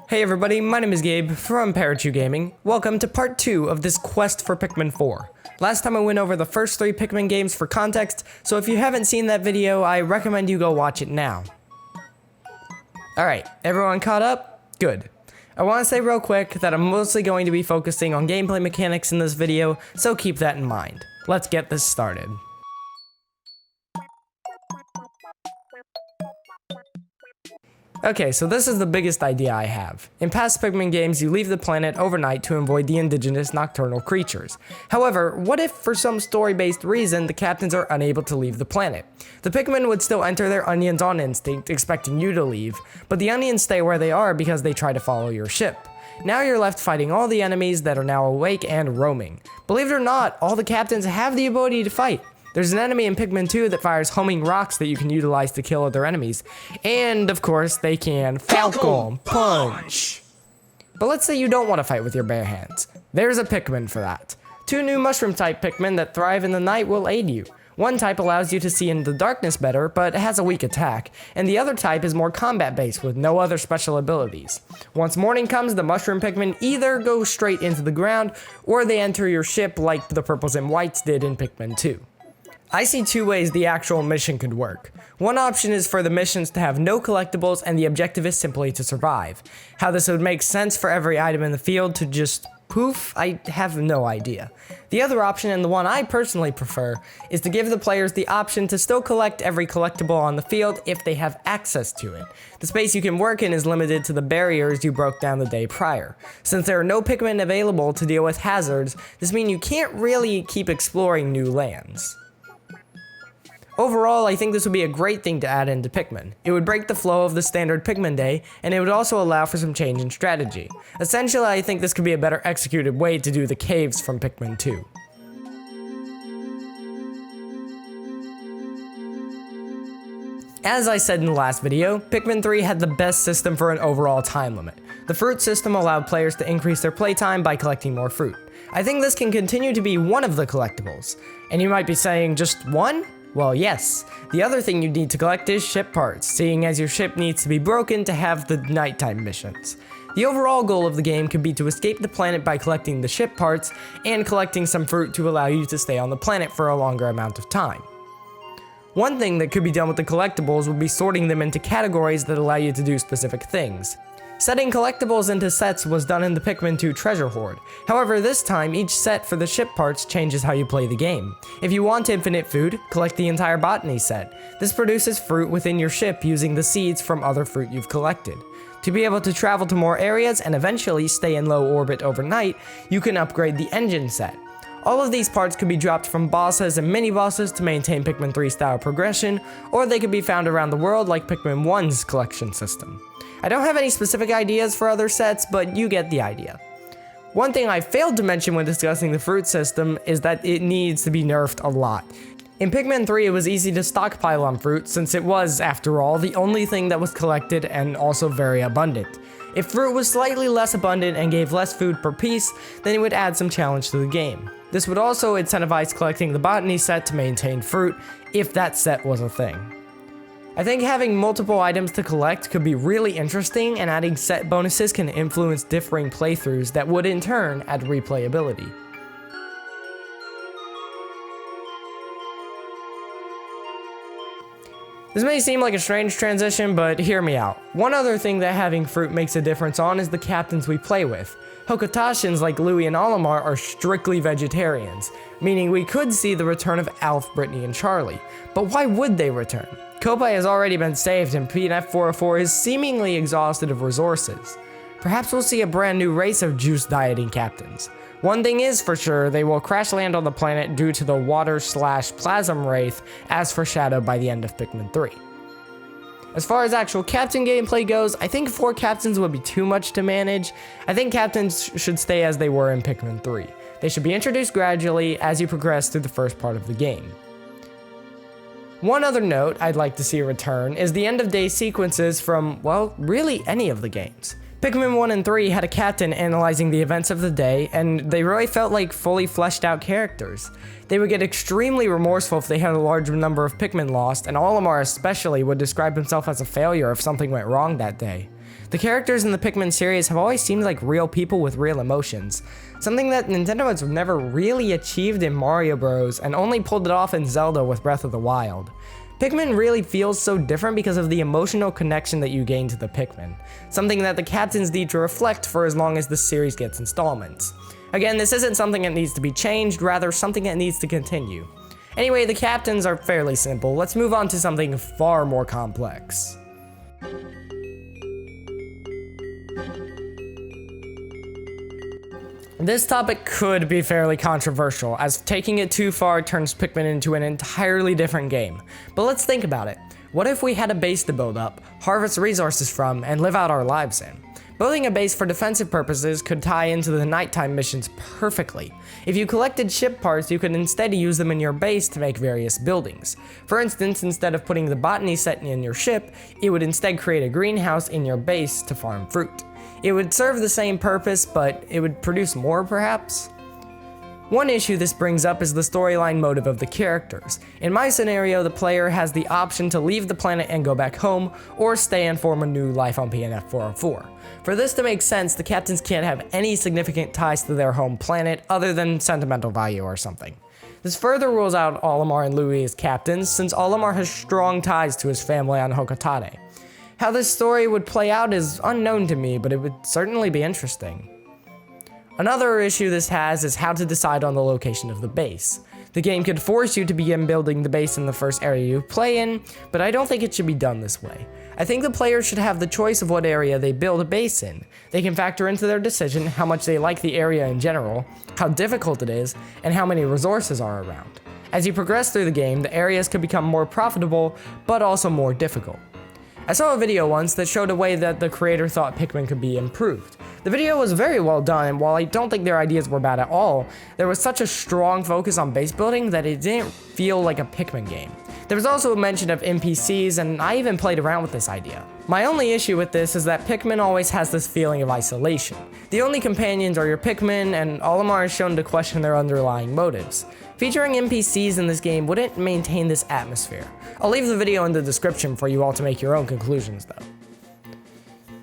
Hey everybody, my name is Gabe from Parachu Gaming. Welcome to part 2 of this quest for Pikmin 4. Last time I went over the first 3 Pikmin games for context, so if you haven't seen that video, I recommend you go watch it now. Alright, everyone caught up? Good. I want to say real quick that I'm mostly going to be focusing on gameplay mechanics in this video, so keep that in mind. Let's get this started. Okay, so this is the biggest idea I have. In past Pikmin games, you leave the planet overnight to avoid the indigenous nocturnal creatures. However, what if for some story-based reason the captains are unable to leave the planet? The Pikmin would still enter their onions on instinct, expecting you to leave, but the onions stay where they are because they try to follow your ship. Now you're left fighting all the enemies that are now awake and roaming. Believe it or not, all the captains have the ability to fight. There's an enemy in Pikmin 2 that fires homing rocks that you can utilize to kill other enemies. And, of course, they can Falcon Punch! But let's say you don't want to fight with your bare hands. There's a Pikmin for that. 2 new mushroom-type Pikmin that thrive in the night will aid you. One type allows you to see in the darkness better, but has a weak attack, and the other type is more combat-based with no other special abilities. Once morning comes, the mushroom Pikmin either go straight into the ground, or they enter your ship like the purples and whites did in Pikmin 2. I see 2 ways the actual mission could work. One option is for the missions to have no collectibles and the objective is simply to survive. How this would make sense for every item in the field to just poof, I have no idea. The other option, and the one I personally prefer, is to give the players the option to still collect every collectible on the field if they have access to it. The space you can work in is limited to the barriers you broke down the day prior. Since there are no Pikmin available to deal with hazards, this means you can't really keep exploring new lands. Overall, I think this would be a great thing to add into Pikmin. It would break the flow of the standard Pikmin day, and it would also allow for some change in strategy. Essentially, I think this could be a better executed way to do the caves from Pikmin 2. As I said in the last video, Pikmin 3 had the best system for an overall time limit. The fruit system allowed players to increase their playtime by collecting more fruit. I think this can continue to be one of the collectibles. And you might be saying, just one? Well, yes. The other thing you need to collect is ship parts, seeing as your ship needs to be broken to have the nighttime missions. The overall goal of the game could be to escape the planet by collecting the ship parts and collecting some fruit to allow you to stay on the planet for a longer amount of time. One thing that could be done with the collectibles would be sorting them into categories that allow you to do specific things. Setting collectibles into sets was done in the Pikmin 2 Treasure Hoard. However, this time, each set for the ship parts changes how you play the game. If you want infinite food, collect the entire botany set. This produces fruit within your ship using the seeds from other fruit you've collected. To be able to travel to more areas and eventually stay in low orbit overnight, you can upgrade the engine set. All of these parts could be dropped from bosses and mini-bosses to maintain Pikmin 3 style progression, or they could be found around the world like Pikmin 1's collection system. I don't have any specific ideas for other sets, but you get the idea. One thing I failed to mention when discussing the fruit system is that it needs to be nerfed a lot. In Pikmin 3, it was easy to stockpile on fruit since it was, after all, the only thing that was collected and also very abundant. If fruit was slightly less abundant and gave less food per piece, then it would add some challenge to the game. This would also incentivize collecting the botany set to maintain fruit, if that set was a thing. I think having multiple items to collect could be really interesting, and adding set bonuses can influence differing playthroughs that would in turn add replayability. This may seem like a strange transition, but hear me out. One other thing that having fruit makes a difference on is the captains we play with. Hokotashins like Louie and Olimar are strictly vegetarians, meaning we could see the return of Alf, Brittany, and Charlie. But why would they return? Koppai has already been saved and PNF404 is seemingly exhausted of resources. Perhaps we'll see a brand new race of juice dieting captains. One thing is for sure, they will crash land on the planet due to the water/plasm wraith as foreshadowed by the end of Pikmin 3. As far as actual captain gameplay goes, I think 4 captains would be too much to manage. I think captains should stay as they were in Pikmin 3. They should be introduced gradually as you progress through the first part of the game. One other note I'd like to see return is the end of day sequences from, well, really any of the games. Pikmin 1 and 3 had a captain analyzing the events of the day, and they really felt like fully fleshed out characters. They would get extremely remorseful if they had a large number of Pikmin lost, and Olimar especially would describe himself as a failure if something went wrong that day. The characters in the Pikmin series have always seemed like real people with real emotions, something that Nintendo has never really achieved in Mario Bros. And only pulled it off in Zelda with Breath of the Wild. Pikmin really feels so different because of the emotional connection that you gain to the Pikmin, something that the captains need to reflect for as long as the series gets installments. Again, this isn't something that needs to be changed, rather something that needs to continue. Anyway, the captains are fairly simple. Let's move on to something far more complex. This topic could be fairly controversial, as taking it too far turns Pikmin into an entirely different game. But let's think about it. What if we had a base to build up, harvest resources from, and live out our lives in? Building a base for defensive purposes could tie into the nighttime missions perfectly. If you collected ship parts, you could instead use them in your base to make various buildings. For instance, instead of putting the botany set in your ship, it would instead create a greenhouse in your base to farm fruit. It would serve the same purpose, but it would produce more perhaps? One issue this brings up is the storyline motive of the characters. In my scenario, the player has the option to leave the planet and go back home, or stay and form a new life on PNF 404. For this to make sense, the captains can't have any significant ties to their home planet other than sentimental value or something. This further rules out Olimar and Louie as captains, since Olimar has strong ties to his family on Hokotade. How this story would play out is unknown to me, but it would certainly be interesting. Another issue this has is how to decide on the location of the base. The game could force you to begin building the base in the first area you play in, but I don't think it should be done this way. I think the players should have the choice of what area they build a base in. They can factor into their decision how much they like the area in general, how difficult it is, and how many resources are around. As you progress through the game, the areas could become more profitable, but also more difficult. I saw a video once that showed a way that the creator thought Pikmin could be improved. The video was very well done, and while I don't think their ideas were bad at all, there was such a strong focus on base building that it didn't feel like a Pikmin game. There was also a mention of NPCs, and I even played around with this idea. My only issue with this is that Pikmin always has this feeling of isolation. The only companions are your Pikmin, and Olimar is shown to question their underlying motives. Featuring NPCs in this game wouldn't maintain this atmosphere. I'll leave the video in the description for you all to make your own conclusions though.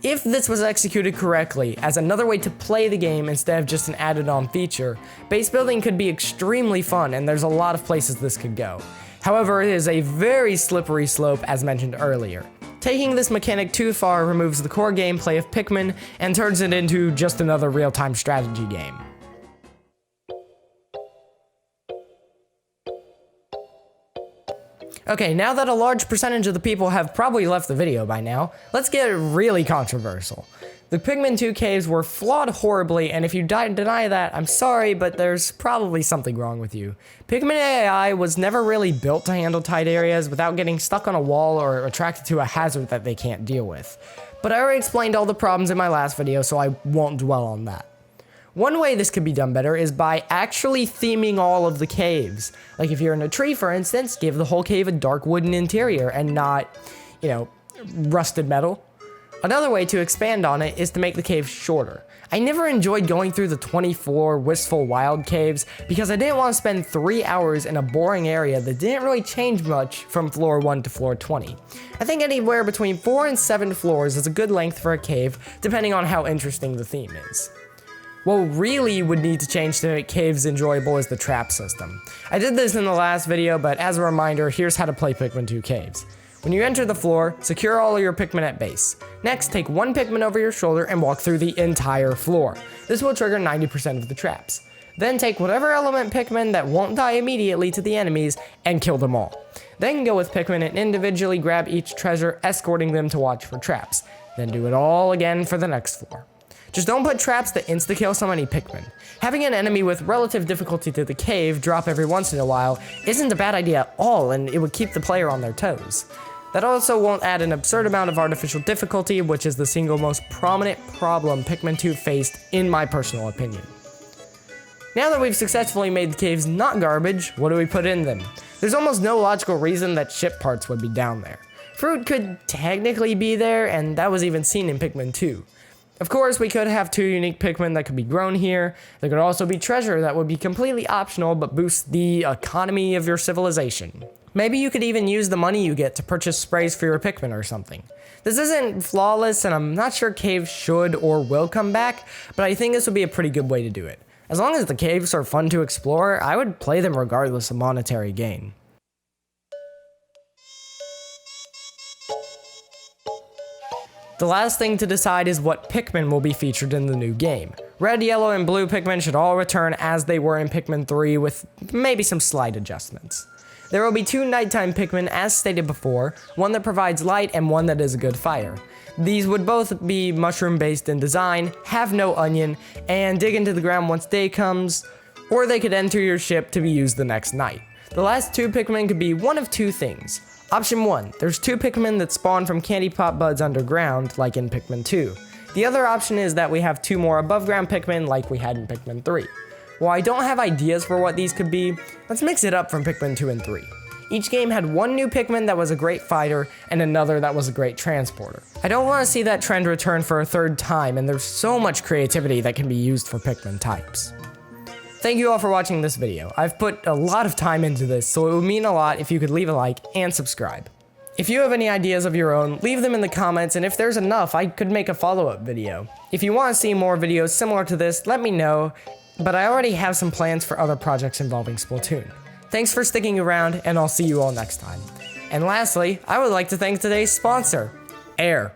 If this was executed correctly, as another way to play the game instead of just an added-on feature, base building could be extremely fun, and there's a lot of places this could go. However, it is a very slippery slope as mentioned earlier. Taking this mechanic too far removes the core gameplay of Pikmin and turns it into just another real-time strategy game. Okay, now that a large percentage of the people have probably left the video by now, let's get really controversial. The Pikmin 2 caves were flawed horribly, and if you deny that, I'm sorry, but there's probably something wrong with you. Pikmin AI was never really built to handle tight areas without getting stuck on a wall or attracted to a hazard that they can't deal with. But I already explained all the problems in my last video, so I won't dwell on that. One way this could be done better is by actually theming all of the caves. Like if you're in a tree, for instance, give the whole cave a dark wooden interior and not, rusted metal. Another way to expand on it is to make the caves shorter. I never enjoyed going through the 24 Wistful Wild caves because I didn't want to spend 3 hours in a boring area that didn't really change much from floor 1 to floor 20. I think anywhere between 4 and 7 floors is a good length for a cave, depending on how interesting the theme is. What really would need to change to make caves enjoyable is the trap system. I did this in the last video, but as a reminder, here's how to play Pikmin 2 caves. When you enter the floor, secure all of your Pikmin at base. Next, take one Pikmin over your shoulder and walk through the entire floor. This will trigger 90% of the traps. Then take whatever element Pikmin that won't die immediately to the enemies and kill them all. Then go with Pikmin and individually grab each treasure, escorting them to watch for traps. Then do it all again for the next floor. Just don't put traps that insta-kill so many Pikmin. Having an enemy with relative difficulty to the cave drop every once in a while isn't a bad idea at all, and it would keep the player on their toes. That also won't add an absurd amount of artificial difficulty, which is the single most prominent problem Pikmin 2 faced, in my personal opinion. Now that we've successfully made the caves not garbage, what do we put in them? There's almost no logical reason that ship parts would be down there. Fruit could technically be there, and that was even seen in Pikmin 2. Of course, we could have 2 unique Pikmin that could be grown here. There could also be treasure that would be completely optional but boost the economy of your civilization. Maybe you could even use the money you get to purchase sprays for your Pikmin or something. This isn't flawless, and I'm not sure caves should or will come back, but I think this would be a pretty good way to do it. As long as the caves are fun to explore, I would play them regardless of monetary gain. The last thing to decide is what Pikmin will be featured in the new game. Red, yellow, and blue Pikmin should all return as they were in Pikmin 3 with maybe some slight adjustments. There will be 2 nighttime Pikmin as stated before, one that provides light and one that is a good fighter. These would both be mushroom based in design, have no onion, and dig into the ground once day comes, or they could enter your ship to be used the next night. The last 2 Pikmin could be one of 2 things. Option 1, there's 2 Pikmin that spawn from candy pop buds underground, like in Pikmin 2. The other option is that we have 2 more above ground Pikmin like we had in Pikmin 3. While I don't have ideas for what these could be, let's mix it up from Pikmin 2 and 3. Each game had one new Pikmin that was a great fighter and another that was a great transporter. I don't want to see that trend return for a 3rd time, and there's so much creativity that can be used for Pikmin types. Thank you all for watching this video. I've put a lot of time into this, so it would mean a lot if you could leave a like and subscribe. If you have any ideas of your own, leave them in the comments, and if there's enough, I could make a follow-up video. If you want to see more videos similar to this, let me know, but I already have some plans for other projects involving Splatoon. Thanks for sticking around, and I'll see you all next time. And lastly, I would like to thank today's sponsor, Air.